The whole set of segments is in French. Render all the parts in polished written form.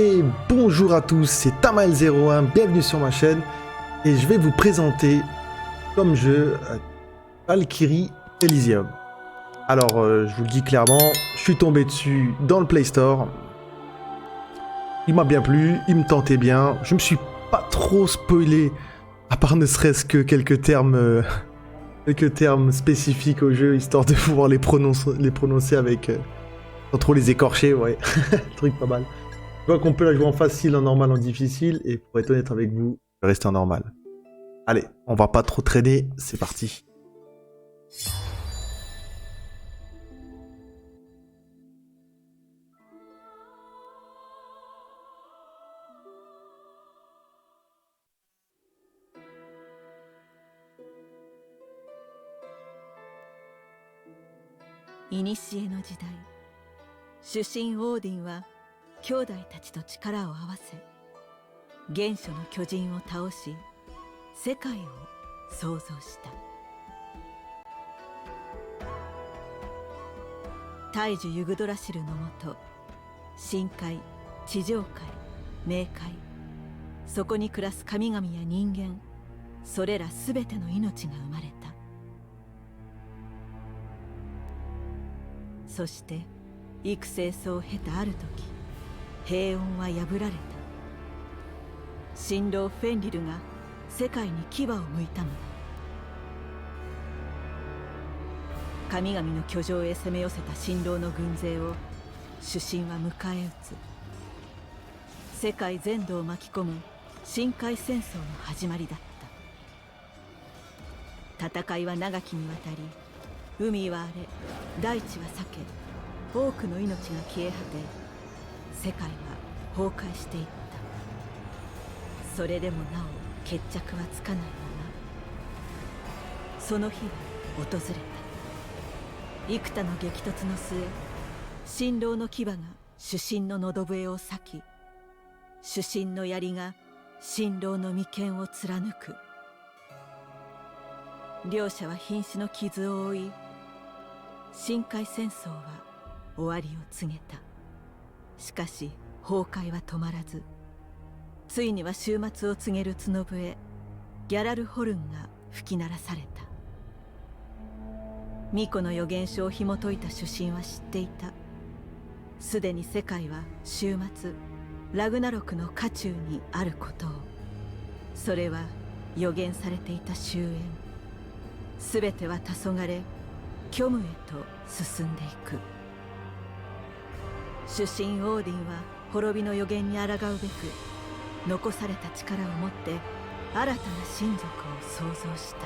Et bonjour à tous, c'est Tamael01, bienvenue sur ma chaîne et je vais vous présenter comme jeu Valkyrie Elysium. Alors je vous le dis clairement, je suis tombé dessus dans le Play Store, il m'a bien plu, il me tentait bien, je me suis pas trop spoilé à part ne serait-ce que quelques termes spécifiques au jeu histoire de pouvoir les prononcer avec sans trop les écorcher, ouais, truc pas mal. Je vois qu'on peut la jouer en facile, en normal, en difficile, et pour être honnête avec vous, je vais rester en normal. Allez, on va pas trop traîner, c'est parti.古の時代、主神オーディンは兄弟たちと力を合わせ、原初の巨人を倒し、世界を創造した。大樹ユグドラシルのもと、深海、地上界、冥界、そこに暮らす神々や人間、それらすべての命が生まれた。そして幾世層を経たある時、平穏は破られた。神郎フェンリルが世界に牙を向いたのだ。神々の居城へ攻め寄せた神郎の軍勢を主神は迎え撃つ。世界全土を巻き込む深海戦争の始まりだった。戦いは長きにわたり、海は荒れ、大地は裂け、多くの命が消え果て、世界は崩壊していった。それでもなお決着はつかないまま、その日は訪れた。幾多の激突の末、神郎の牙が主神の喉笛を裂き、主神の槍が神郎の眉間を貫く。両者は瀕死の傷を負い、深海戦争は終わりを告げた。しかし崩壊は止まらず、ついには終末を告げる角笛ギャラルホルンが吹き鳴らされた。巫女の予言書を紐解いた主神は知っていた。すでに世界は終末ラグナロクの渦中にあることを。それは予言されていた終焉。すべては黄昏虚無へと進んでいく。主神オーディンは滅びの予言に抗うべく、残された力を持って新たな神族を創造した。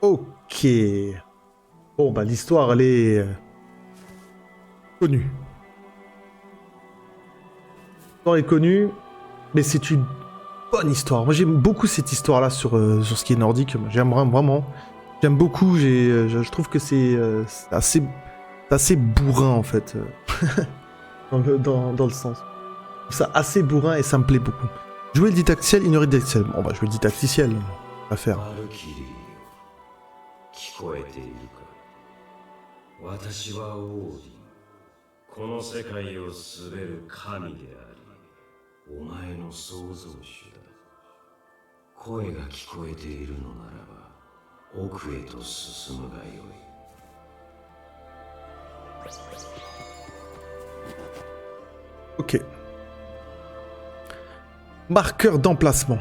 Ok. Bon, bah l'histoire, elle est connue. L'histoire est connue, mais c'est une bonne histoire. Moi, j'aime beaucoup cette histoire-là sur ce qui est nordique. J'aime vraiment. J'aime beaucoup. Je trouve que c'est assez bourrin, en fait. dans le sens. Je trouve ça assez bourrin et ça me plaît beaucoup. Jouer le didacticiel, ignorer le didacticiel. Bon, bah, jouer le didacticiel. À faire. 聞こえているか。私はオーディン、この世界を統べる神であり、お前の創造主だ。声が聞こえているのならば、奥へと進むがよい。Ok. Marqueur d'emplacement.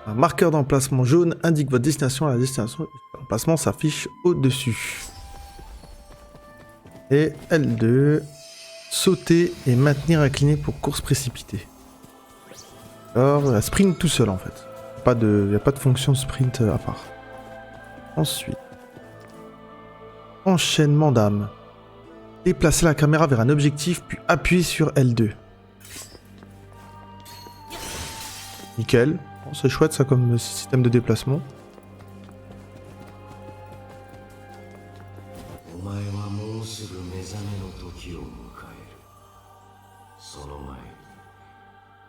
Un marqueur d'emplacement jaune indique votre destination. La destination d'emplacement s'affiche au-dessus. Et L2. Sauter et maintenir incliné pour course précipitée. Alors, la sprint tout seul en fait. Il n'y a pas de fonction de sprint à part. Ensuite. Enchaînement d'âme. Déplacer la caméra vers un objectif puis appuyer sur L2. Nickel. Bon, c'est chouette ça comme système de déplacement. お前はもうすぐ目覚めの時を迎える。その前に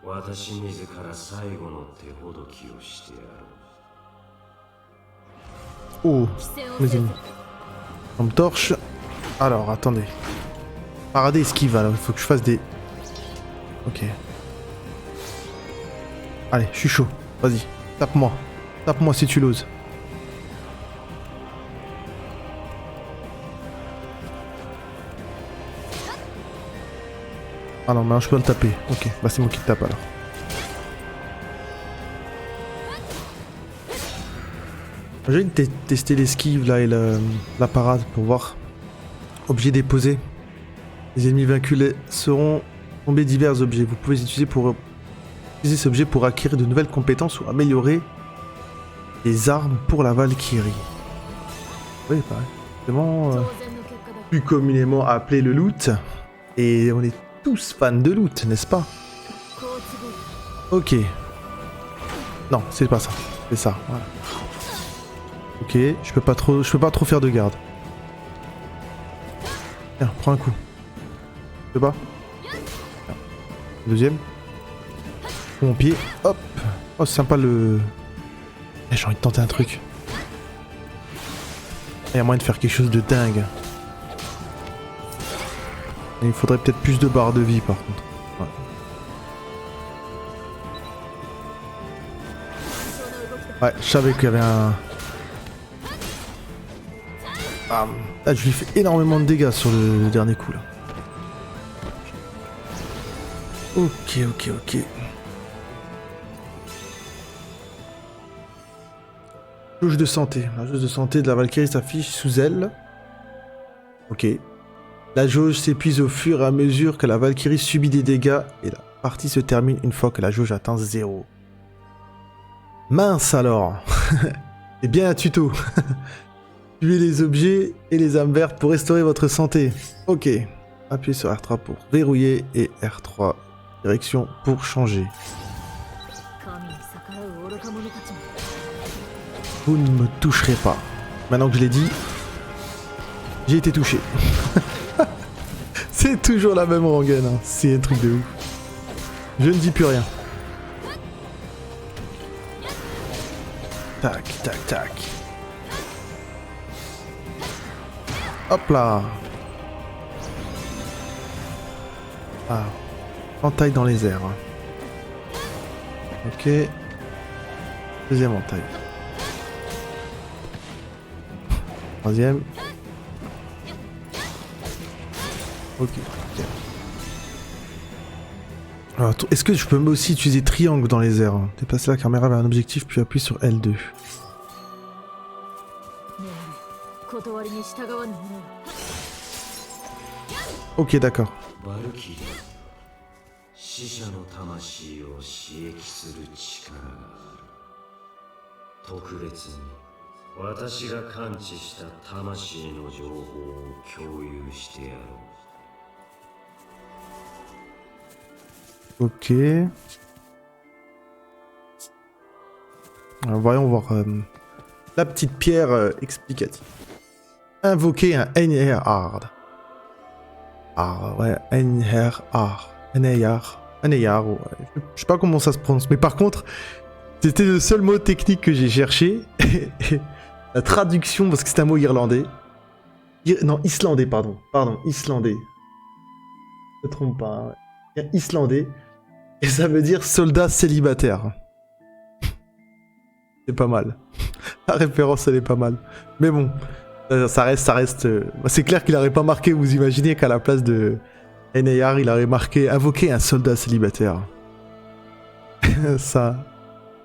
私自ら最後の手ほどきをしてやろう。 Oh, mes ennemis. Lampe torche. Alors, attendez. Paradis esquive, alors il faut que je fasse des... Ok. Allez, je suis chaud. Vas-y, tape-moi. Tape-moi si tu l'oses. Ah non, mais je peux le taper. Ok, bah c'est moi qui le tape alors. J'ai envie de tester l'esquive là et la parade pour voir. Objet déposé. Les ennemis vaincus seront tombés divers objets. Vous pouvez utiliser cet objet pour acquérir de nouvelles compétences ou améliorer les armes pour la Valkyrie. Oui, pareil. C'est vraiment plus communément appelé le loot. Et on est tous fans de loot, n'est-ce pas? Ok. Non, c'est pas ça. C'est ça, voilà. Ok, je peux pas trop faire de garde. Tiens, prends un coup. Je peux pas. Tiens. Deuxième. Mon pied. Hop. Oh, c'est sympa le... J'ai envie de tenter un truc. Il y a moyen de faire quelque chose de dingue. Et il faudrait peut-être plus de barres de vie par contre. Ouais, je savais qu'il y avait un... Ah, là, je lui fais énormément de dégâts sur le dernier coup là. Ok, ok, ok. Jauge de santé. La jauge de santé de la Valkyrie s'affiche sous elle. Ok. La jauge s'épuise au fur et à mesure que la Valkyrie subit des dégâts et la partie se termine une fois que la jauge atteint 0. Mince alors. C'est bien un tuto. Tuez les objets et les âmes vertes pour restaurer votre santé. Ok. Appuyez sur R3 pour verrouiller et R3 direction pour changer. Vous ne me toucherez pas. Maintenant que je l'ai dit, j'ai été touché. C'est toujours la même rengaine, hein. C'est un truc de ouf. Je ne dis plus rien. Tac, tac, tac. Hop là. Ah. Entaille dans les airs. Ok. Deuxième entaille. Troisième. Ok. Alors, est-ce que je peux aussi utiliser triangle dans les airs? Déplacer la caméra vers un objectif puis appuyer sur L2. Ok, d'accord. Ok. Alors, voyons voir la petite pierre explicative. Invoquer un Einherjar. Ah ouais, Einherjar. Einherjar, ouais. Je sais pas comment ça se prononce, mais par contre, c'était le seul mot technique que j'ai cherché. La traduction, parce que c'est un mot irlandais. Non, islandais, pardon. Pardon, islandais. Je me trompe pas, hein, ouais. Islandais. Et ça veut dire soldat célibataire. C'est pas mal. La référence, elle est pas mal. Mais bon, ça reste... C'est clair qu'il n'aurait pas marqué, vous imaginez qu'à la place de Einherjar, il aurait marqué invoquer un soldat célibataire. Ça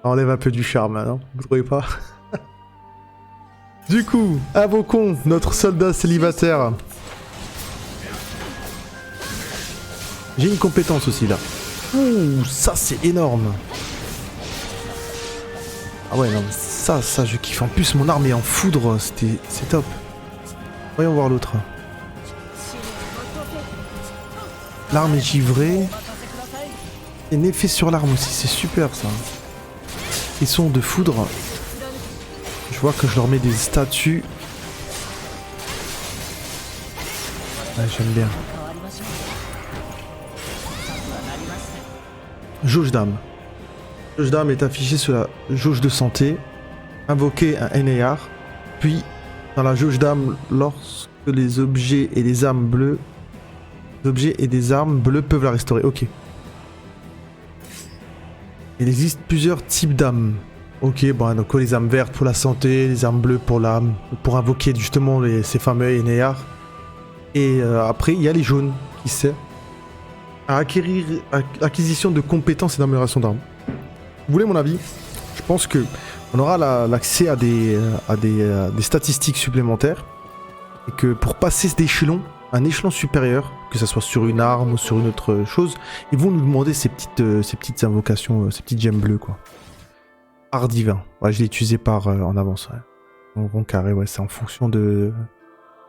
enlève un peu du charme, non? Vous trouvez pas? Du coup, invoquons notre soldat célibataire. J'ai une compétence aussi là. Ouh, ça c'est énorme. Ah ouais, non, mais ça je kiffe. En plus, mon arme est en foudre, c'est top. Voyons voir l'autre. L'arme est givrée. Et un effet sur l'arme aussi, c'est super ça. frissons de foudre. Je vois que je leur mets des statues. Ouais, j'aime bien. Jauge d'âme. Jauge d'âme est affichée sur la jauge de santé. Invoquez un Eneyar. Puis, dans la jauge d'âme, lorsque les objets et les armes bleues... Les objets et des armes bleues peuvent la restaurer. Ok. Il existe plusieurs types d'âmes. Ok, bon, donc les âmes vertes pour la santé, les âmes bleues pour l'âme, pour invoquer justement ces fameux Eneyar. Et après, il y a les jaunes qui servent à acquérir acquisition de compétences et d'amélioration d'armes. Vous voulez mon avis? Je pense que on aura l'accès à des statistiques supplémentaires et que pour passer d'échelon, un échelon supérieur, que ce soit sur une arme ou sur une autre chose, ils vont nous demander ces petites invocations, ces petites gemmes bleues quoi. Art divin, ouais, je l'ai utilisé par en avance. Ouais. En rond carré, ouais, c'est en fonction de.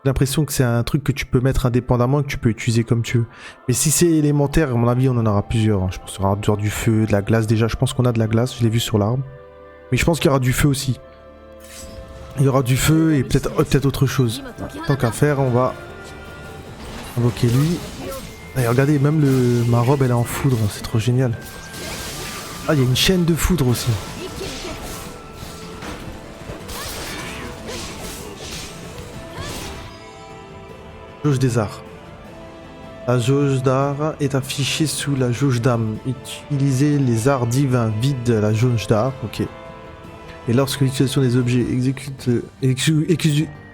J'ai l'impression que c'est un truc que tu peux mettre indépendamment et que tu peux utiliser comme tu veux. Mais si c'est élémentaire, à mon avis, on en aura plusieurs. Hein. Je pense qu'il y aura du feu, de la glace déjà. Je pense qu'on a de la glace, je l'ai vu sur l'arme. Mais je pense qu'il y aura du feu aussi. Il y aura du feu et peut-être autre chose. Tant qu'à faire, on va invoquer lui. Et regardez, même ma robe, elle est en foudre. C'est trop génial. Ah, il y a une chaîne de foudre aussi. Jauge des arts. La jauge d'art est affichée sous la jauge d'âme. Utilisez les arts divins vides de la jauge d'art. Ok. Et lorsque l'utilisation des objets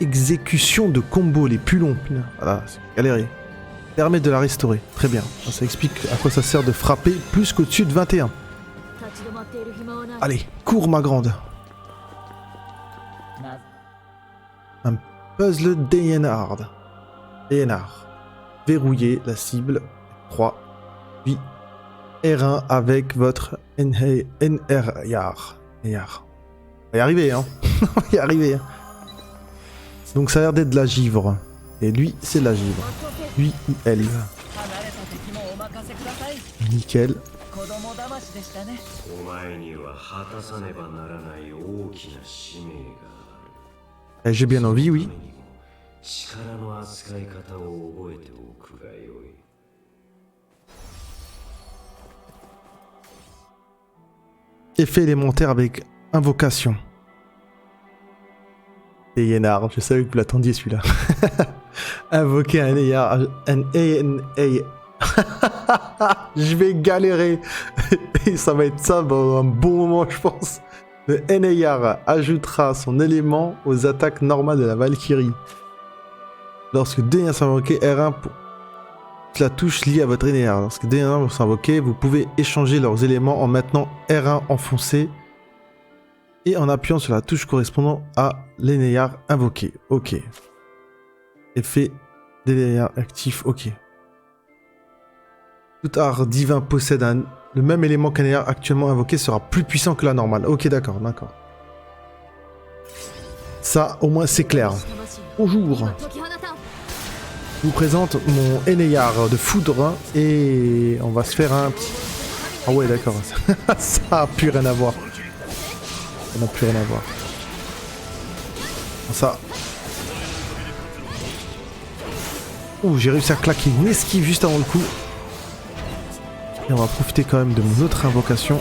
exécution de combos les plus longs, voilà, c'est galéré, permet de la restaurer. Très bien. Ça explique à quoi ça sert de frapper plus qu'au-dessus de 21. Allez, cours ma grande. Un puzzle d'Eyenard. Eyenard. Verrouillez la cible 3. Puis R1 avec votre NR-Yar. On va y arriver, hein. On va y arriver. Hein. Donc ça a l'air d'être de la givre. Et lui, c'est de la givre. Lui ou elle. Nickel. J'ai bien envie, oui. Effet élémentaire avec invocation. Et Yenard, je savais que vous l'attendiez celui-là. Invoquer un Eneyar, je vais galérer. Et ça va être ça dans un bon moment, je pense. Le Eneyar ajoutera son élément aux attaques normales de la Valkyrie. Lorsque deux Eneyars sont invoqués, R1 pour la touche liée à votre Eneyar. Lorsque deux Eneyars sont invoqués, vous pouvez échanger leurs éléments en maintenant R1 enfoncé et en appuyant sur la touche correspondant à l'Eneyar invoqué. Ok. Effet d'Eneyar actif. Ok. Tout art divin possède le même élément qu'un Eneyar actuellement invoqué sera plus puissant que la normale. Ok, d'accord, d'accord. Ça, au moins, c'est clair. Bonjour. Je vous présente mon Eneyar de foudre et on va se faire un petit... Ah ouais, d'accord. Ça a plus rien à voir. Ça n'a plus rien à voir. Ça... Ouh, j'ai réussi à claquer une esquive juste avant le coup. Et on va profiter quand même de mon autre invocation.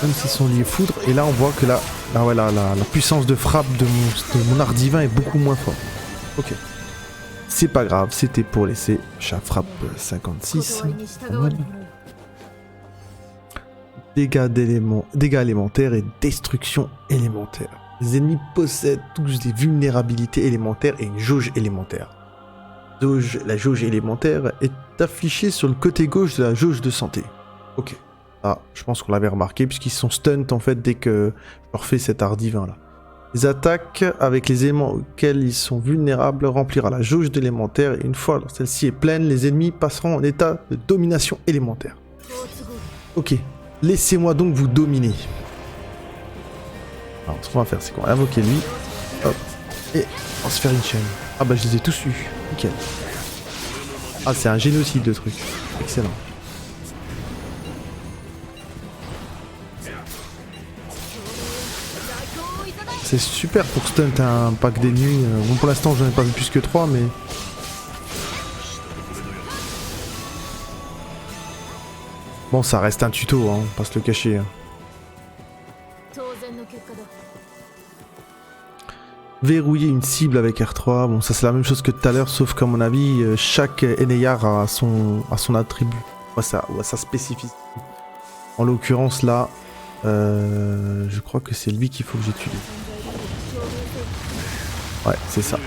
Même s'ils sont liés foudre. Et là, on voit que la puissance de frappe de mon art divin est beaucoup moins forte. Ok. C'est pas grave, c'était pour laisser chat frappe 56. Dégâts élémentaires et destruction élémentaire. Les ennemis possèdent tous des vulnérabilités élémentaires et une jauge élémentaire. La jauge élémentaire est affichée sur le côté gauche de la jauge de santé. Ok. Ah, je pense qu'on l'avait remarqué puisqu'ils sont stunt en fait dès que je leur fais cet art divin là. Les attaques avec les éléments auxquels ils sont vulnérables remplira la jauge d'élémentaire et une fois celle-ci est pleine, les ennemis passeront en état de domination élémentaire. Ok. Laissez-moi donc vous dominer. Alors, ce qu'on va faire, c'est qu'on va invoquer lui. Hop. Et on va se faire une chaîne. Ah bah, je les ai tous eus. Nickel. Ah, c'est un génocide de truc. Excellent. C'est super pour stunt un pack d'ennemis. Bon, pour l'instant, j'en ai pas vu plus que 3, mais... Bon, ça reste un tuto, hein, on va pas se le cacher. Verrouiller une cible avec R3, bon ça c'est la même chose que tout à l'heure, sauf qu'à mon avis, chaque Eneyar a son attribut, ou à sa spécificité. En l'occurrence là, je crois que c'est lui qu'il faut que j'utilise. Ouais, c'est ça.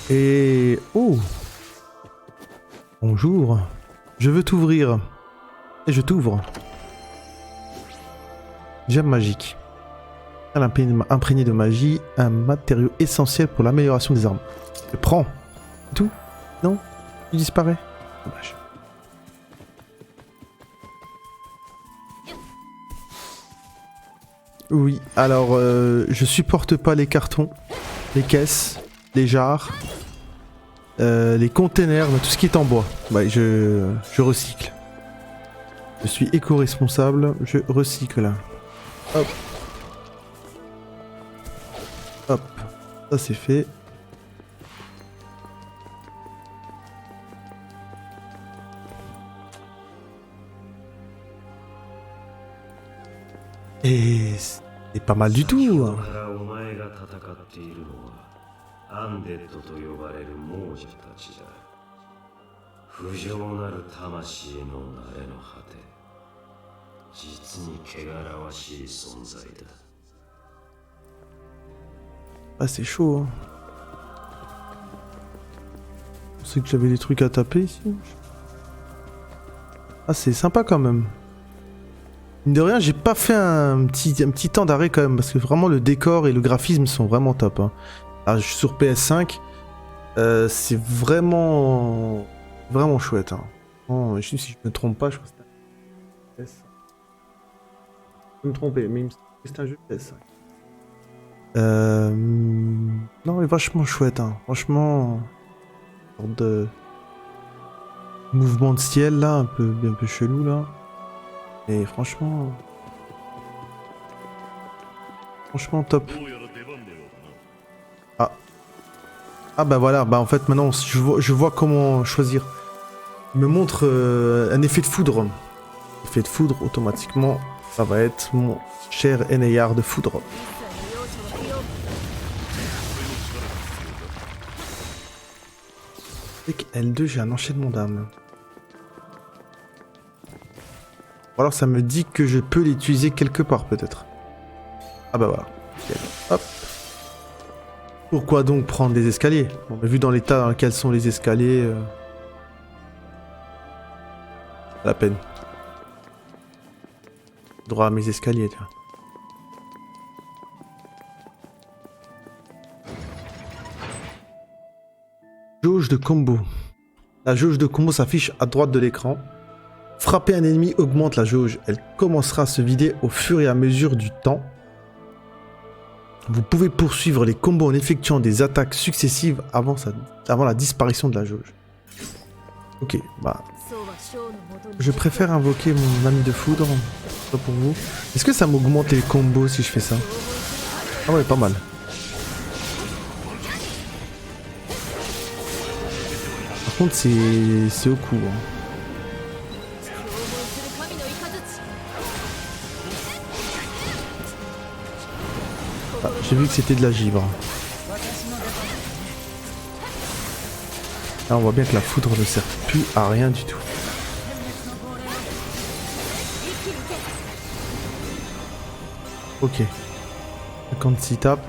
Et... Oh! Bonjour. Je veux t'ouvrir. Et je t'ouvre. Gemme magique. Imprégné de magie, un matériau essentiel pour l'amélioration des armes. Je prends. C'est tout? Non? Tu disparais? Dommage. Oui, alors je supporte pas les cartons, les caisses, les jarres, les containers, tout ce qui est en bois. Ouais, je recycle. Je suis éco-responsable, je recycle. Hop. Hop, ça c'est fait. Et c'est pas mal du tout. アンデッドと呼ばれる亡者たちだ。不浄なる魂の慣れの果て。実に汚らわしい存在だ。 Ah c'est chaud. Hein. Je pensais que j'avais des trucs à taper ici. Ah c'est sympa quand même. Mine de rien, j'ai pas fait un petit temps d'arrêt quand même parce que vraiment le décor et le graphisme sont vraiment top. Hein. Alors, je suis sur PS5, c'est vraiment chouette. Hein. Oh, je sais si je me trompe pas, je crois que c'est un PS5. Je peux me tromper, mais il me semble que c'est un jeu PS5. Non, mais vachement chouette. Hein. Franchement, une sorte de mouvement de ciel là, un peu chelou là. Et franchement top. Ah bah voilà, bah en fait maintenant je vois comment choisir. Il me montre un effet de foudre. Effet de foudre, automatiquement, ça va être mon cher Eneyar de foudre. Avec L2, j'ai un enchaînement d'âme. Ou alors ça me dit que je peux l'utiliser quelque part peut-être. Ah bah voilà. Okay. Hop. Pourquoi donc prendre des escaliers? Bon, mais vu dans l'état dans lequel sont les escaliers... la peine. Droit à mes escaliers, tiens. Jauge de combo. La jauge de combo s'affiche à droite de l'écran. Frapper un ennemi augmente la jauge. Elle commencera à se vider au fur et à mesure du temps. Vous pouvez poursuivre les combos en effectuant des attaques successives avant la disparition de la jauge. Ok, bah... Je préfère invoquer mon ami de foudre. Pas pour vous. Est-ce que ça m'augmente les combos si je fais ça? Ah ouais, pas mal. Par contre, c'est au coup. Hein. Ah, j'ai vu que c'était de la givre. Là, on voit bien que la foudre ne sert plus à rien du tout. Ok. 56 tapes.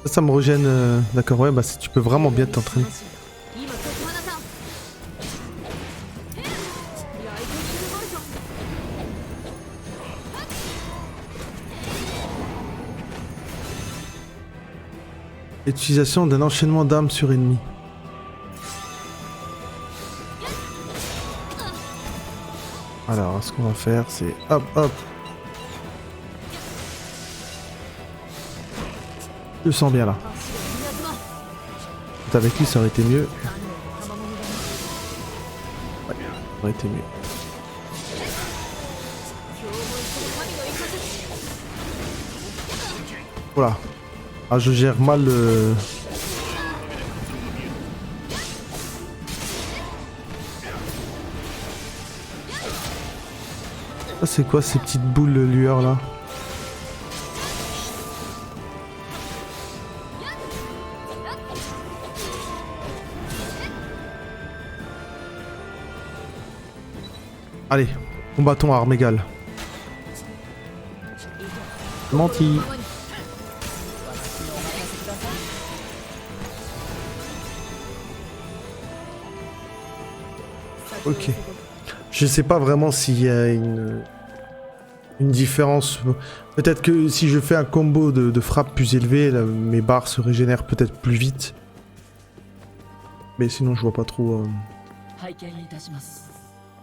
Ça me régène. D'accord, ouais, bah tu peux vraiment bien t'entraîner. Utilisation d'un enchaînement d'armes sur ennemi. Alors, ce qu'on va faire, c'est hop, hop. Je le sens bien là. Avec lui, ça aurait été mieux. Ouais, ça aurait été mieux. Voilà. Ah, je gère mal le... Ah, c'est quoi ces petites boules de lueur là? Allez, combattons à armes égales. Menti. Ok. Je sais pas vraiment s'il y a une différence. Peut-être que si je fais un combo de frappe plus élevé, là, mes barres se régénèrent peut-être plus vite. Mais sinon, je vois pas trop.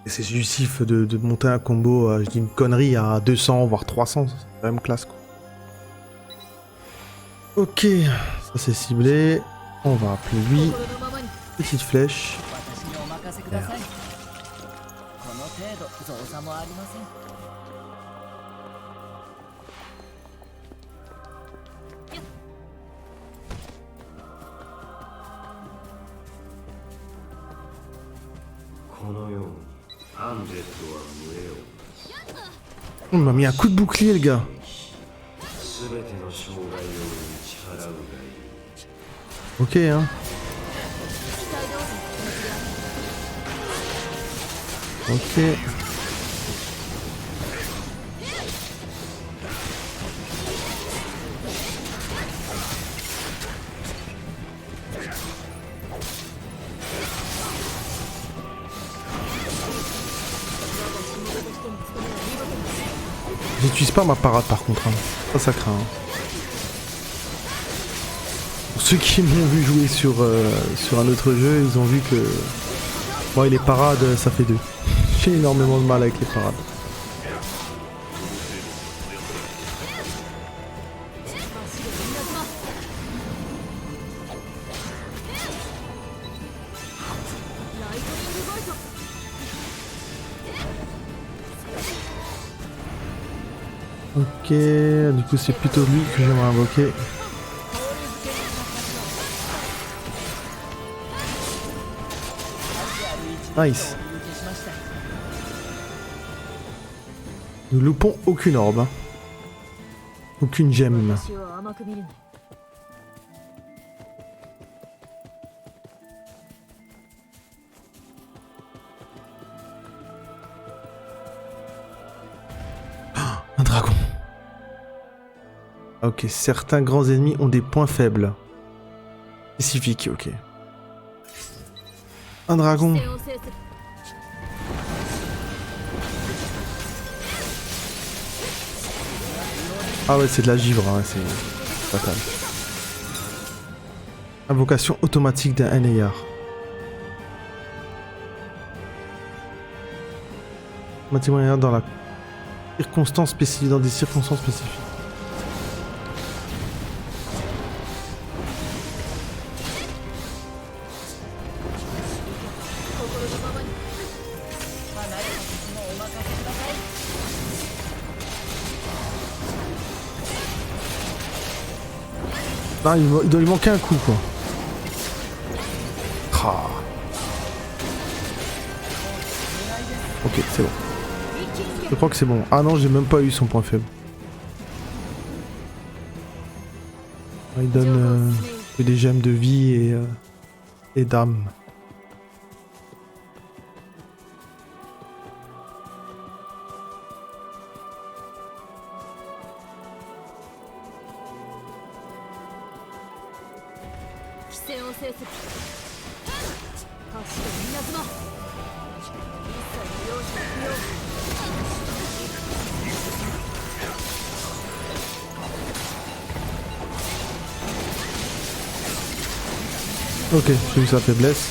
Et c'est justif de monter un combo, je dis une connerie, à 200 voire 300, c'est quand même classe quoi. Ok, ça c'est ciblé. On va appeler lui. Petite flèche. Merde. On m'a mis un coup de bouclier le gars. Ok hein. Ok. J'utilise pas ma parade par contre, hein. Ça craint. Hein. Pour ceux qui m'ont vu jouer sur un autre jeu, ils ont vu que... Bon, et les parades, ça fait deux. J'ai énormément de mal avec les parades. Ok, du coup c'est plutôt lui que j'aimerais invoquer. Nice. Nous loupons aucune orbe. Hein. Aucune gemme. Un dragon. Ok, certains grands ennemis ont des points faibles. Spécifiques, ok. Un dragon. Ah ouais, c'est de la givre, hein, c'est fatal. Invocation automatique d'un Eneyar. Automatiquement dans la circonstance spécifique, dans des circonstances spécifiques. Ah, il doit lui manquer un coup quoi. Ah. Ok, c'est bon. Je crois que c'est bon. Ah non, j'ai même pas eu son point faible. Il donne que des gemmes de vie et d'âme. Ok, j'ai vu sa faiblesse.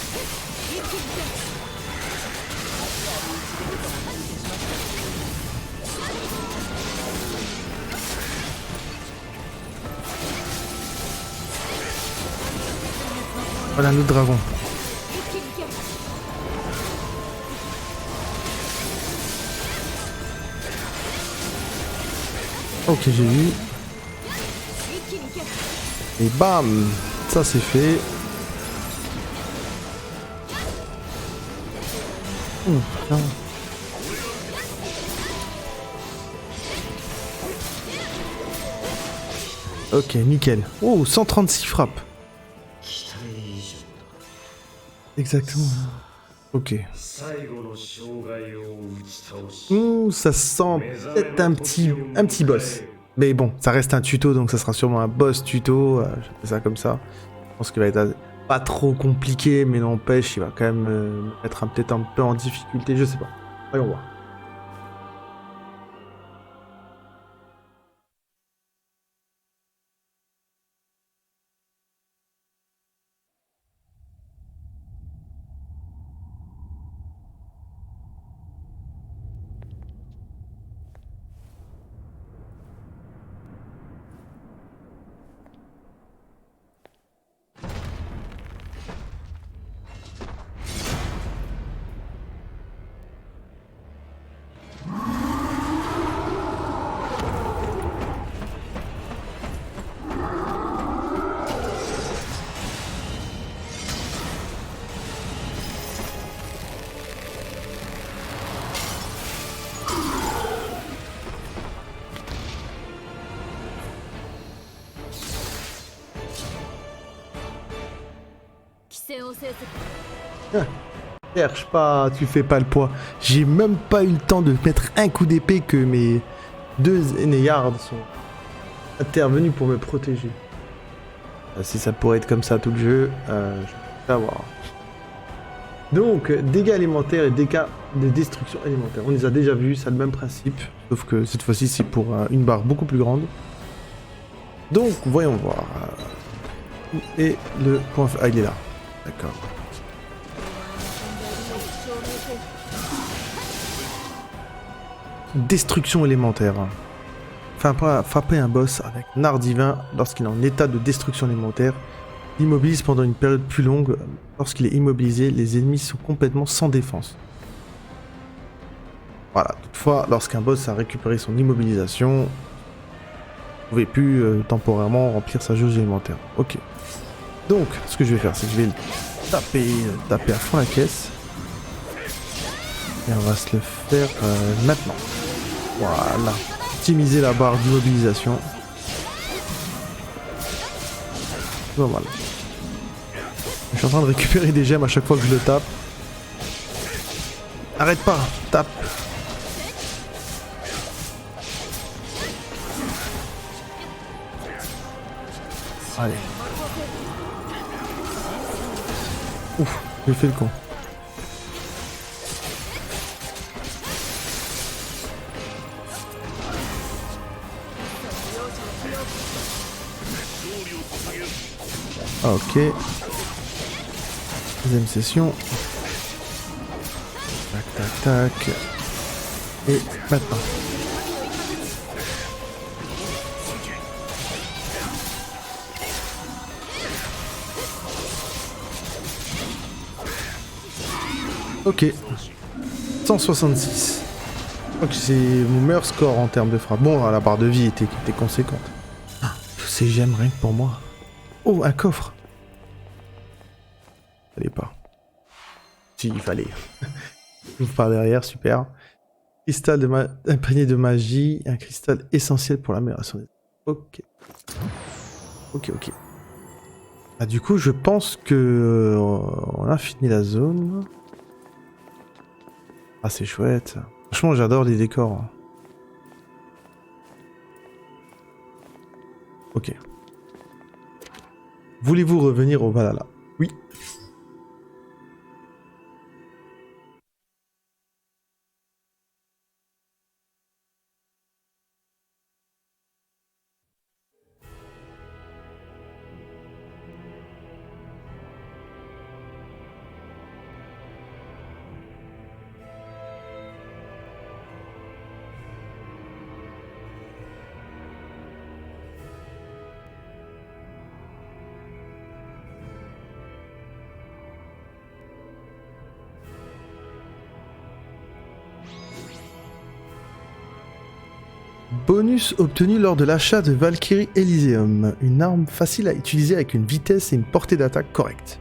Voilà un autre dragon. Ok, j'ai vu. Et bam, ça c'est fait. Putain. Ok, nickel. Oh, 136 frappes. 期待以上だ。 Exactement. Ok. 最後の障害を打ち倒し、 Ça sent peut-être un petit boss. Mais bon, ça reste un tuto, donc ça sera sûrement un boss tuto. Je fais ça comme ça. Je pense qu'il va être pas trop compliqué, mais n'empêche, il va quand même être peut-être un peu en difficulté, je sais pas. Voyons voir. Cherche pas, tu fais pas le poids. J'ai même pas eu le temps de mettre un coup d'épée que mes deux Eneyards sont intervenus pour me protéger. Si ça pourrait être comme ça tout le jeu, je vais savoir. Donc, dégâts élémentaires et dégâts de destruction élémentaire. On les a déjà vus, c'est le même principe, sauf que cette fois-ci c'est pour une barre beaucoup plus grande. Donc, voyons voir. Et le point... Ah, il est là. D'accord. Destruction élémentaire. Frapper un boss avec un art divin lorsqu'il est en état de destruction élémentaire. L'immobilise pendant une période plus longue. Lorsqu'il est immobilisé, les ennemis sont complètement sans défense. Voilà. Toutefois, lorsqu'un boss a récupéré son immobilisation, vous ne pouvez plus temporairement remplir sa jauge élémentaire. Ok. Donc, ce que je vais faire, c'est que je vais le taper à fond la caisse. Et on va se le faire maintenant. Voilà. Optimiser la barre d'immobilisation. Voilà. Je suis en train de récupérer des gemmes à chaque fois que je le tape. Arrête pas, tape. Allez. Ouf, j'ai fait le con. Ok. Deuxième session. Tac, tac, tac. Et maintenant. Ok. 166. Je crois que c'est mon meilleur score en termes de frappe. Bon, la barre de vie était conséquente. Ah, ces gemmes rien que pour moi. Oh, un coffre. Fallait pas. Si, il fallait. J'ouvre par derrière, super. Cristal imprégné de magie. Un cristal essentiel pour l'amélioration des... Ok. Ok, ok. Ah, du coup, je pense que... on a fini la zone. Ah, c'est chouette. Franchement, j'adore les décors. Ok. Voulez-vous revenir au Valhalla? Oui. bonus obtenu lors de l'achat de Valkyrie Elysium. Une arme facile à utiliser avec une vitesse et une portée d'attaque correcte.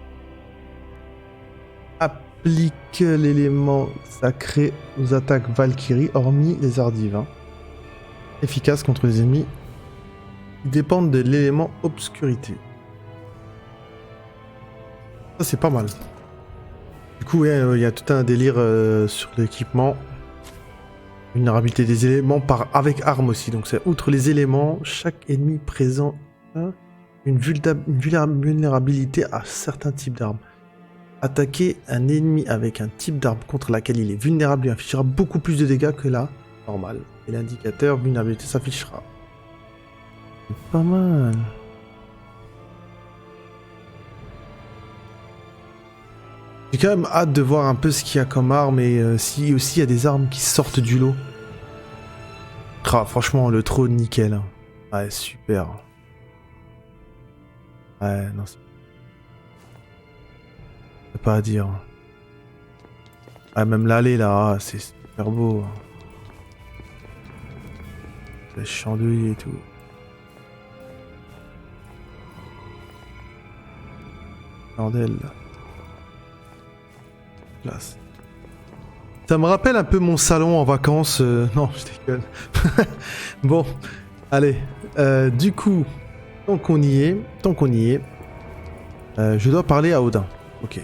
Applique l'élément sacré aux attaques Valkyrie, hormis les arts divins. Efficace contre les ennemis qui dépendent de l'élément obscurité. Ça c'est pas mal. Du coup, il y a tout un délire sur l'équipement. Vulnérabilité des éléments avec arme aussi. Donc c'est outre les éléments, chaque ennemi présent a une vulnérabilité à certains types d'armes. Attaquer un ennemi avec un type d'arme contre laquelle il est vulnérable lui affichera beaucoup plus de dégâts que la normale. Et l'indicateur vulnérabilité s'affichera. C'est pas mal. J'ai quand même hâte de voir un peu ce qu'il y a comme arme et si aussi il y a des armes qui sortent du lot. Ah, franchement, le trône, nickel. Ouais, super. Ouais, non, c'est pas à dire. Ah, même l'allée là, c'est super beau. La chandelier et tout. Chandelle. Classe. Ça me rappelle un peu mon salon en vacances. Non, je déconne. Bon, allez. Du coup, tant qu'on y est, je dois parler à Odin. Ok.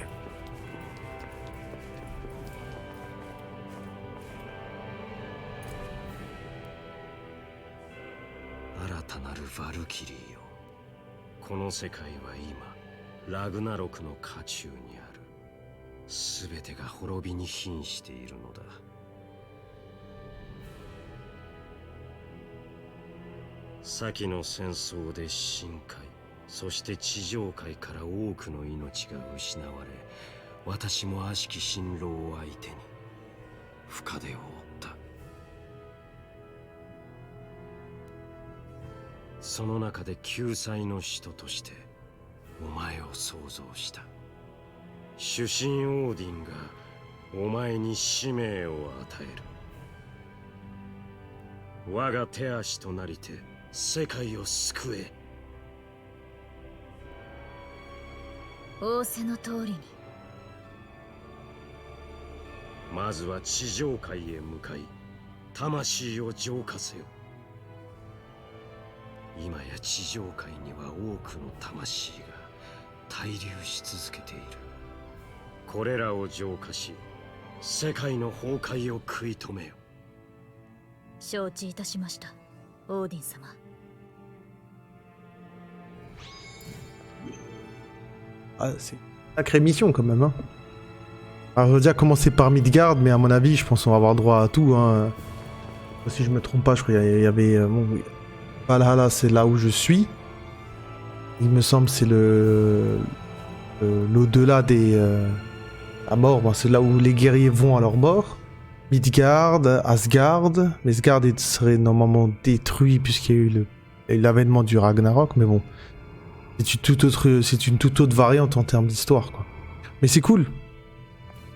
新たなるヴァルキリーよ。この世界は今、ラグナロクの渦中にある。すべてが滅びに瀕しているのだ。先の戦争で深海、そして地上界から多くの命が失われ、私も悪しき辛労を相手に深手を負った。その中で救済の人としてお前を想像した。主神オーディンがお前に使命を与える。我が手足となりて世界を救え。仰せの通りに。まずは地上界へ向かい、魂を浄化せよ。今や地上界には多くの魂が滞留し続けている。これらを浄化し、世界の崩壊を食い止めよ。承知いたしました、オーディン様。Ah, c'est une sacrée mission quand même. Hein. Alors, j'ai déjà commencé par Midgard, mais à mon avis, je pense qu'on va avoir droit à tout. Hein. Si je me trompe pas, je crois qu'il y avait. Bon, oui. Valhalla, c'est là où je suis. Il me semble c'est l'au-delà des. La mort, bon, c'est là où les guerriers vont à leur mort. Midgard, Asgard. Mais Asgard serait normalement détruit puisqu'il y a eu l'avènement du Ragnarok, mais bon. C'est une toute autre variante en termes d'histoire, quoi. Mais c'est cool.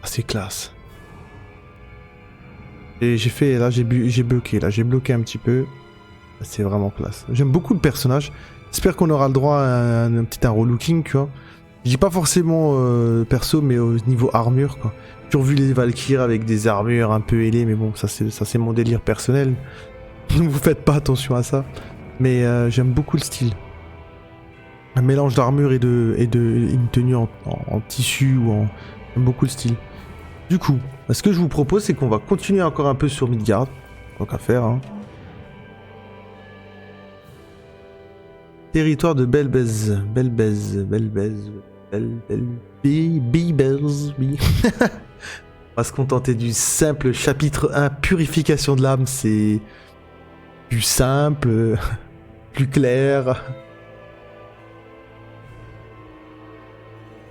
Ah, c'est classe. Et j'ai fait, là, j'ai bloqué un petit peu. C'est vraiment classe. J'aime beaucoup le personnage. J'espère qu'on aura le droit à un petit relooking, tu vois. Je dis pas forcément perso, mais au niveau armure, quoi. J'ai toujours vu les Valkyries avec des armures un peu ailées, mais bon, ça c'est mon délire personnel. Ne vous faites pas attention à ça. Mais j'aime beaucoup le style. Un mélange d'armure et une tenue en tissu ou en... J'aime beaucoup le style. Du coup, ce que je vous propose, c'est qu'on va continuer encore un peu sur Midgard. Tant qu'à faire, hein. Territoire de Belbez. On va se contenter du simple chapitre 1, purification de l'âme. C'est plus simple, plus clair.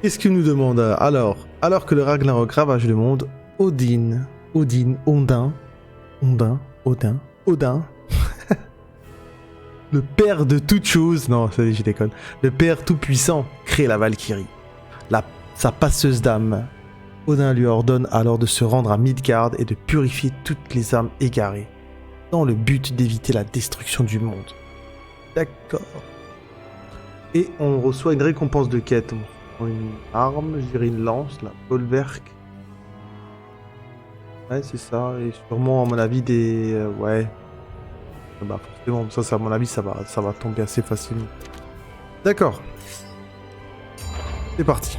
Qu'est-ce qu'il nous demande? Alors que le Ragnarok ravage le monde, Odin, le père de toute chose, non, ça je déconne, le père tout-puissant crée la Valkyrie, sa passeuse d'âme. Odin lui ordonne alors de se rendre à Midgard et de purifier toutes les âmes égarées. dans le but d'éviter la destruction du monde. D'accord. Et on reçoit une récompense de quête. On prend une arme, je dirais une lance, la Bolverk. Ouais, c'est ça. Et sûrement, à mon avis, des... ouais. Bah, forcément, ça, à mon avis, ça va tomber assez facilement. D'accord. C'est parti.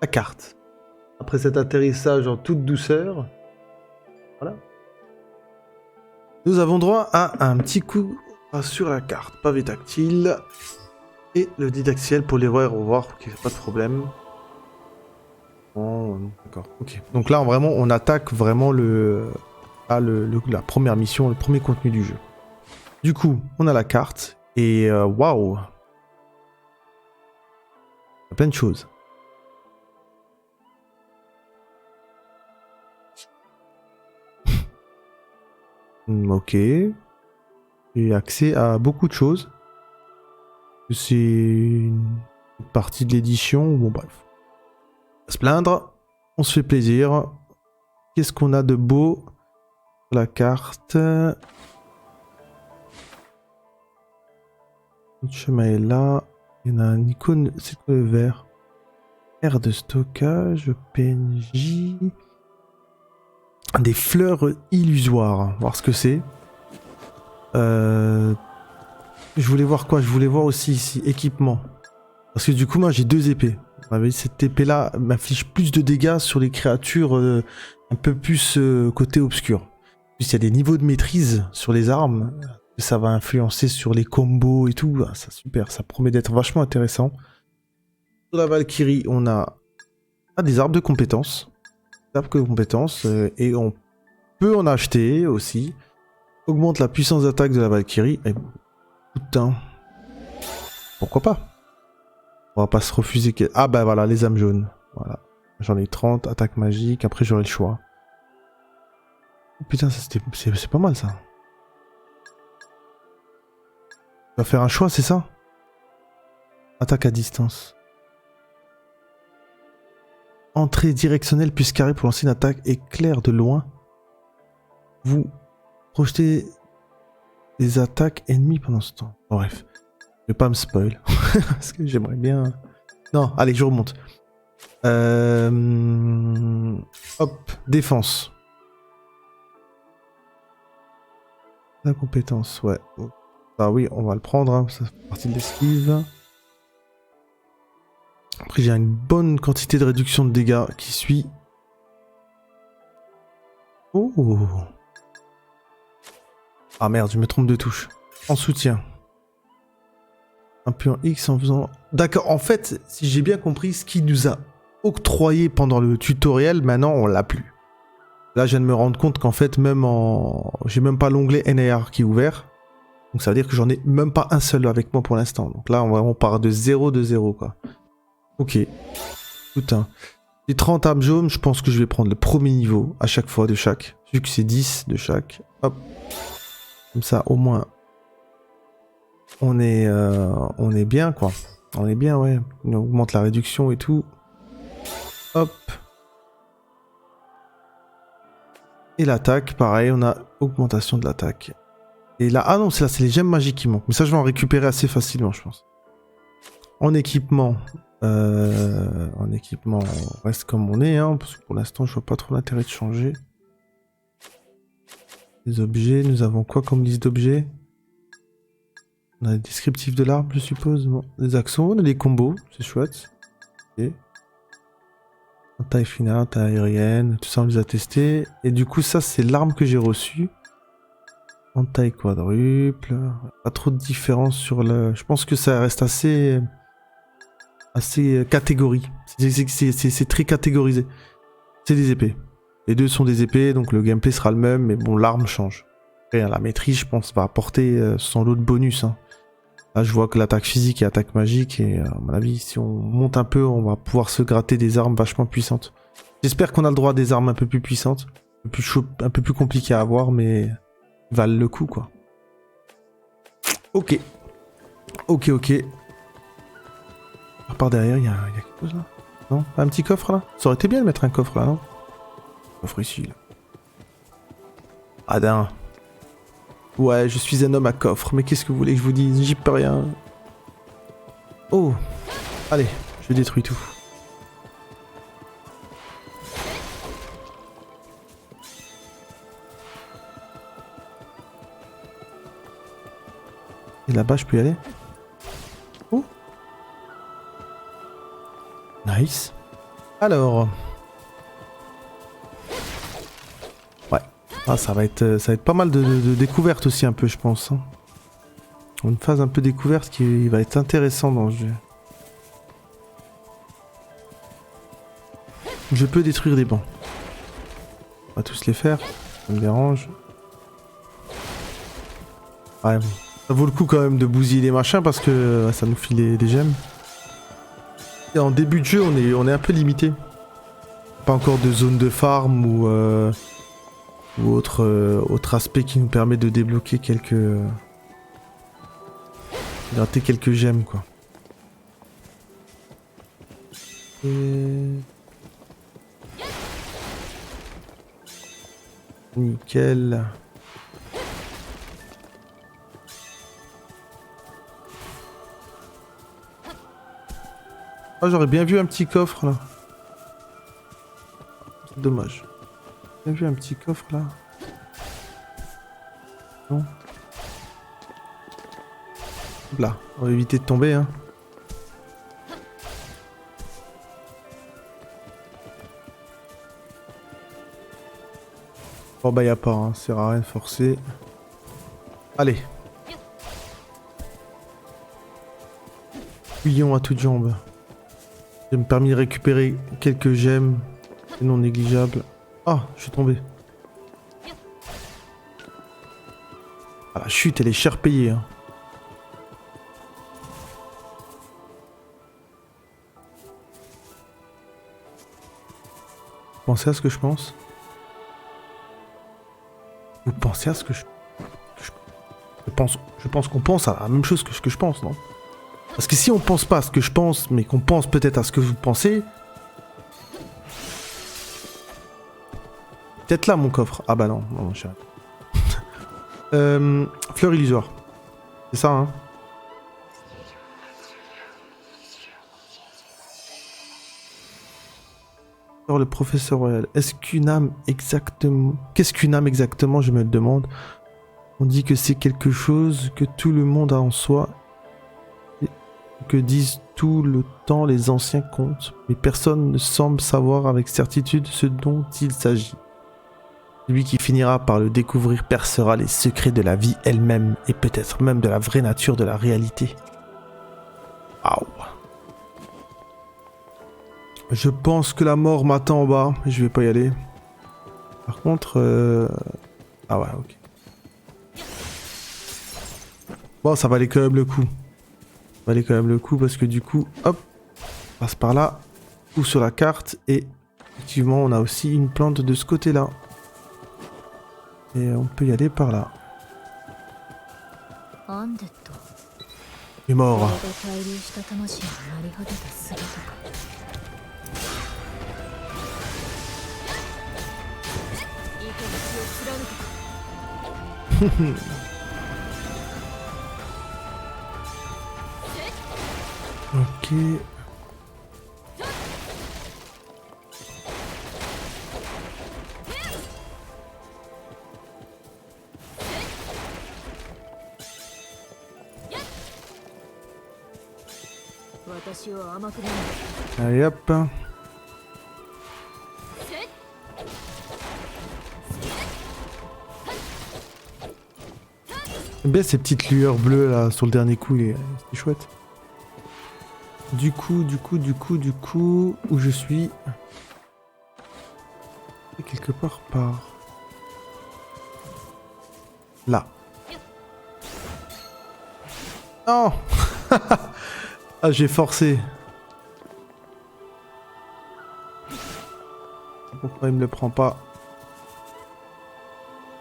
La carte. Après cet atterrissage en toute douceur, voilà. Nous avons droit à un petit coup sur la carte. Pavé tactile. Et le didactiel pour les voir et revoir. Ok, pas de problème. Oh, d'accord, ok. Donc là, vraiment, on attaque vraiment la première mission, le premier contenu du jeu. Du coup, on a la carte. Et waouh! Il y a plein de choses. Ok. J'ai accès à beaucoup de choses. C'est une partie de l'édition. Bon, bref. Pas se plaindre. On se fait plaisir. Qu'est-ce qu'on a de beau sur la carte? Le chemin est là. Il y en a un icône. C'est quoi le vert? Aire de stockage. PNJ. Des fleurs illusoires. Voir ce que c'est. Je voulais voir quoi? Je voulais voir aussi ici. Équipement. Parce que du coup, moi, j'ai 2 épées. Cette épée-là m'affiche plus de dégâts sur les créatures un peu plus côté obscur. Puis il y a des niveaux de maîtrise sur les armes. Ça va influencer sur les combos et tout. Ah, ça, super. Ça promet d'être vachement intéressant. Sur la Valkyrie, on a des arbres de compétences. Et on peut en acheter aussi. Augmente la puissance d'attaque de la Valkyrie. Et putain. Pourquoi pas? On va pas se refuser. Ah bah voilà, les âmes jaunes. Voilà. J'en ai 30, attaque magique. Après j'aurai le choix. Oh, putain, c'est pas mal ça. On va faire un choix, c'est ça? Attaque à distance. Entrée directionnelle plus carré pour lancer une attaque éclair de loin. Vous projetez des attaques ennemies pendant ce temps. Bref. Je vais pas me spoil. Parce que j'aimerais bien... Non, allez, je remonte. Hop, défense. La compétence, ouais. Ah oui, on va le prendre, hein. Ça fait partie de l'esquive. Après, j'ai une bonne quantité de réduction de dégâts qui suit. Oh. Ah merde, je me trompe de touche. En soutien. Un peu en X en faisant... D'accord, en fait, si j'ai bien compris, ce qui nous a octroyé pendant le tutoriel, maintenant on l'a plus. Là, je viens de me rendre compte qu'en fait, j'ai même pas l'onglet NAR qui est ouvert. Donc ça veut dire que j'en ai même pas un seul avec moi pour l'instant. Donc là, on part de 0 quoi. Ok. Putain. Les 30 âmes jaunes, je pense que je vais prendre le premier niveau à chaque fois de chaque. Vu que c'est 10 de chaque. Hop. Comme ça, au moins... On est bien, quoi. On est bien, ouais. On augmente la réduction et tout. Hop. Et l'attaque, pareil, on a augmentation de l'attaque. Et là, ah non, c'est là, c'est les gemmes magiques qui manquent. Mais ça, je vais en récupérer assez facilement, je pense. En équipement, on reste comme on est, hein, parce que pour l'instant, je vois pas trop l'intérêt de changer. Les objets, nous avons quoi comme liste d'objets? On a les descriptifs de l'arbre, je suppose. Bon, les accents, on a les combos, c'est chouette. Okay. En taille finale, taille aérienne, tout ça on les a testés. Et du coup, ça c'est l'arme que j'ai reçue. En taille quadruple. Pas trop de différence sur le... Je pense que ça reste assez catégorie. C'est très catégorisé. C'est des épées. Les deux sont des épées, donc le gameplay sera le même, mais bon, l'arme change. Après, la maîtrise, je pense, va apporter son lot de bonus. Hein. Là, je vois que l'attaque physique et attaque magique, et à mon avis, si on monte un peu, on va pouvoir se gratter des armes vachement puissantes. J'espère qu'on a le droit à des armes un peu plus puissantes, un peu plus compliquées à avoir, mais valent le coup, quoi. Ok. Ok, ok. Par derrière, il y a quelque chose là? Non? Un petit coffre là? Ça aurait été bien de mettre un coffre là, non? Coffre ici, là. Adin. Ouais, je suis un homme à coffre, mais qu'est-ce que vous voulez que je vous dise? J'y peux rien. Oh! Allez, je détruis tout. Et là-bas, je peux y aller? Oh! Nice. Alors... Ouais. Ah, ça va être pas mal de découvertes aussi un peu, je pense. Hein. Une phase un peu découverte qui va être intéressante dans le jeu. Je peux détruire des bancs. On va tous les faire. Ça me dérange. Ouais, bon. Ça vaut le coup quand même de bousiller les machins parce que ça nous file des gemmes. Et en début de jeu, on est un peu limité. Pas encore de zone de farm ou autre aspect qui nous permet de débloquer gratter quelques gemmes, quoi. Et... Nickel. Ah, j'aurais bien vu un petit coffre là. C'est dommage. Bien vu un petit coffre là. Non. Là, on va éviter de tomber, hein. Oh bah y a pas, hein. Ça sert à rien de forcer. Allez. Fouillons à toutes jambes. J'ai me permis de récupérer quelques gemmes. C'est non négligeable. Ah, je suis tombé. Ah, la chute, elle est cher payée, hein. Pensez à ce que je pense. Vous pensez à ce que je pense qu'on pense à la même chose que ce que je pense, non? Parce que si on pense pas à ce que je pense, mais qu'on pense peut-être à ce que vous pensez... Peut-être là, mon coffre. Ah bah non, non, je sais. Fleur illusoire. C'est ça, hein? Alors, le professeur royal. Est-ce qu'une âme exactement... Qu'est-ce qu'une âme exactement, je me le demande. On dit que c'est quelque chose que tout le monde a en soi. Et que disent tout le temps les anciens contes. Mais personne ne semble savoir avec certitude ce dont il s'agit. Celui qui finira par le découvrir percera les secrets de la vie elle-même et peut-être même de la vraie nature de la réalité. Waouh. Je pense que la mort m'attend en bas et je vais pas y aller. Par contre... Ah ouais, ok. Bon, ça valait quand même le coup. Ça valait quand même le coup parce que du coup, hop, on passe par là, ou sur la carte et effectivement on a aussi une plante de ce côté-là. Et on peut y aller par là. Il est mort. Ok. Allez hop. J'aime bien ces petites lueurs bleues là sur le dernier coup, c'est chouette. Du coup, où je suis? Quelque part par là. Non. Ah, j'ai forcé. Pourquoi il me le prend pas?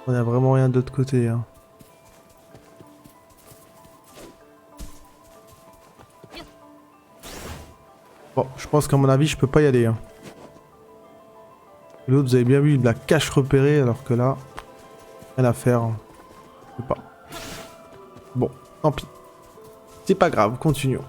On a vraiment rien de l'autre côté. Hein. Bon, je pense qu'à mon avis, je peux pas y aller. Hein. L'autre, vous avez bien vu, il la cache repérée, alors que là, rien à faire. Hein. Je sais pas. Bon, tant pis. C'est pas grave, continuons.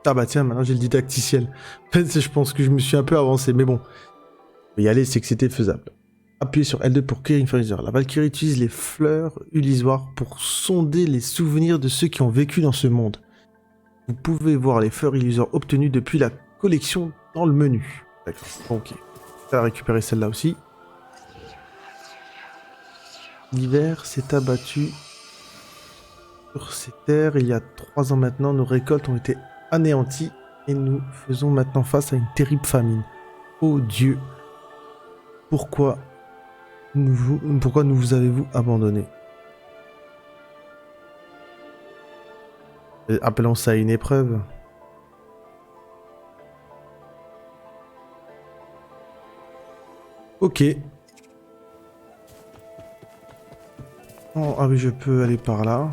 Ah bah tiens, maintenant j'ai le didacticiel. En fait, je pense que je me suis un peu avancé, mais bon. Y aller, c'est que c'était faisable. Appuyez sur L2 pour cueillir une fleur illusoire. La Valkyrie utilise les fleurs illusoires pour sonder les souvenirs de ceux qui ont vécu dans ce monde. Vous pouvez voir les fleurs illusoires obtenues depuis la collection dans le menu. D'accord, ok. On va récupérer celle-là aussi. L'hiver s'est abattu sur ces terres. Il y a 3 ans maintenant, nos récoltes ont été anéanties et nous faisons maintenant face à une terrible famine. Oh Dieu! Pourquoi nous avez-vous abandonné? Appelons ça une épreuve. Ok. Oh, ah oui, je peux aller par là.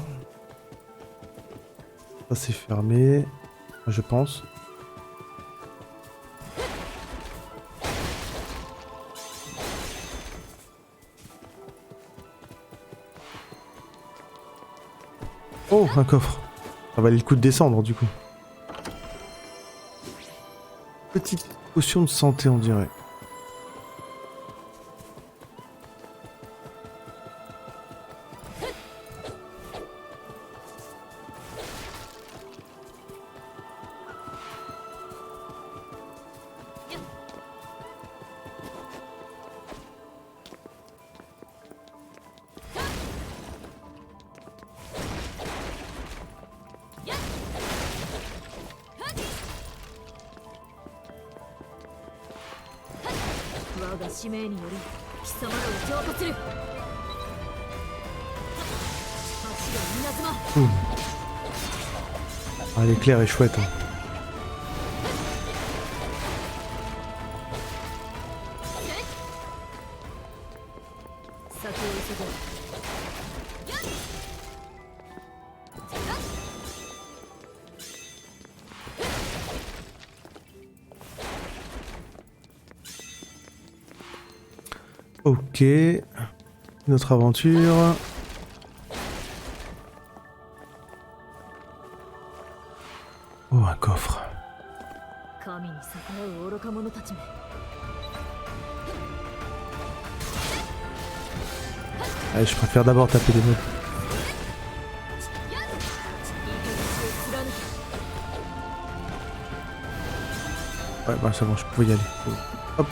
Ça c'est fermé, je pense. Oh, un coffre. Ça valait le coup de descendre du coup. Petite potion de santé, on dirait. Ah, l'éclair est chouette. Hein. Ok, notre aventure. Oh, un coffre. Allez, je préfère d'abord taper des mobs. Ouais, bah c'est bon, je pouvais y aller. Hop.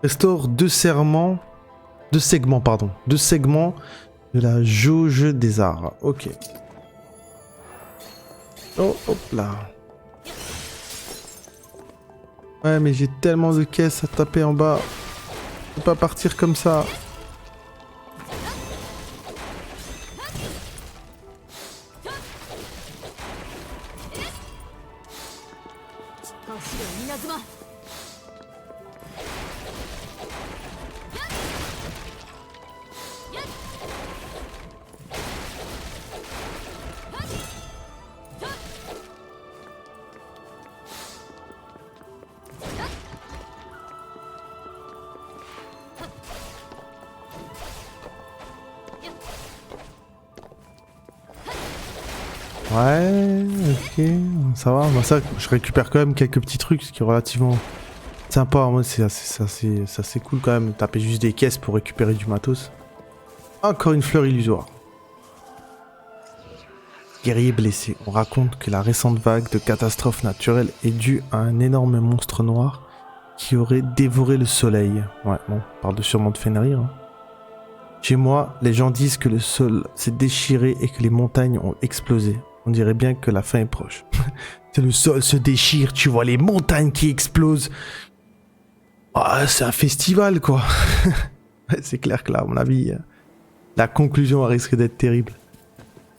Restaure 2 segments, pardon. 2 segments de la jauge des arts. Ok. Oh, hop là. Ouais, mais j'ai tellement de caisses à taper en bas. Je peux pas partir comme ça. Ouais, ok, ça va. Bah ça, je récupère quand même quelques petits trucs, ce qui est relativement sympa. Moi, c'est assez cool quand même. Taper juste des caisses pour récupérer du matos. Encore une fleur illusoire. Guerrier blessé. On raconte que la récente vague de catastrophes naturelles est due à un énorme monstre noir qui aurait dévoré le soleil. Ouais, bon, on parle sûrement de Fenrir. Hein. Chez moi, les gens disent que le sol s'est déchiré et que les montagnes ont explosé. On dirait bien que la fin est proche. Le sol se déchire, tu vois les montagnes qui explosent. Ah, c'est un festival, quoi. C'est clair que là, à mon avis, la conclusion risque d'être terrible.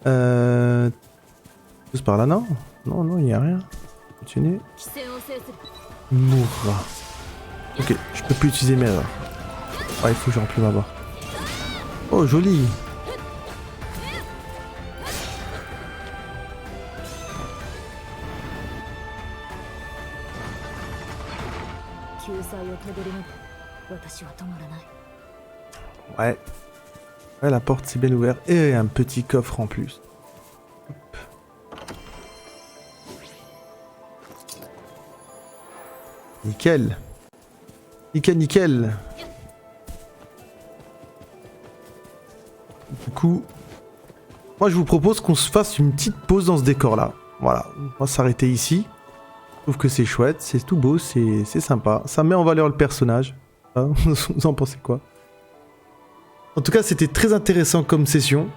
Tous par là, non? Non, non, il n'y a rien. Continue. Mourra. Ok, je peux plus utiliser mes erreurs. Ah, il faut que je remplis ma barre. Oh, joli. Ouais. Ouais, la porte c'est bien ouverte. Et un petit coffre en plus. Hop. Nickel. Nickel, nickel. Du coup, moi je vous propose qu'on se fasse une petite pause dans ce décor là. Voilà, on va s'arrêter ici. Je trouve que c'est chouette, c'est tout beau, c'est sympa. Ça met en valeur le personnage. Hein, vous en pensez quoi? En tout cas, c'était très intéressant comme session.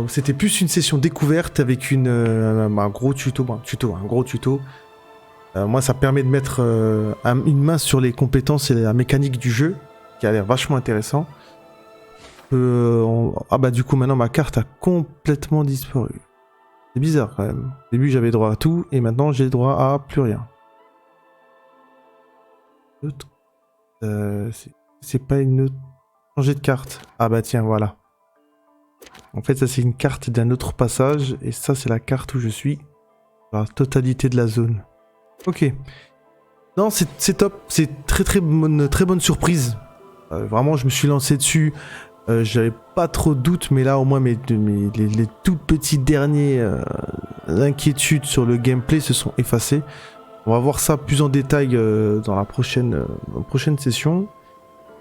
C'était plus une session découverte avec un gros tuto. Un gros tuto. Moi, ça permet de mettre une main sur les compétences et la mécanique du jeu, qui a l'air vachement intéressant. Ah bah du coup, maintenant, ma carte a complètement disparu. C'est bizarre quand même. Au début, j'avais droit à tout, et maintenant, j'ai droit à plus rien. C'est pas une autre... Changer de carte. Ah bah tiens, voilà. En fait, ça c'est une carte d'un autre passage, et ça c'est la carte où je suis. La totalité de la zone. Ok. Non, c'est top. C'est très bonne surprise. Vraiment, je me suis lancé dessus. J'avais pas trop de doutes, mais là au moins les tout petits derniers inquiétudes sur le gameplay se sont effacées. On va voir ça plus en détail dans la prochaine session.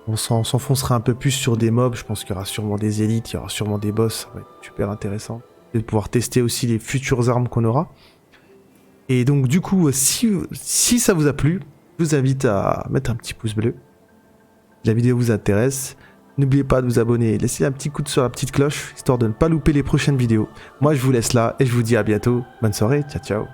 On s'enfoncera un peu plus sur des mobs, je pense qu'il y aura sûrement des élites, il y aura sûrement des boss, ça va être super intéressant. Et de pouvoir tester aussi les futures armes qu'on aura. Et donc du coup, si ça vous a plu, je vous invite à mettre un petit pouce bleu. Si la vidéo vous intéresse, n'oubliez pas de vous abonner, laissez un petit coup sur la petite cloche, histoire de ne pas louper les prochaines vidéos. Moi je vous laisse là, et je vous dis à bientôt, bonne soirée, ciao ciao.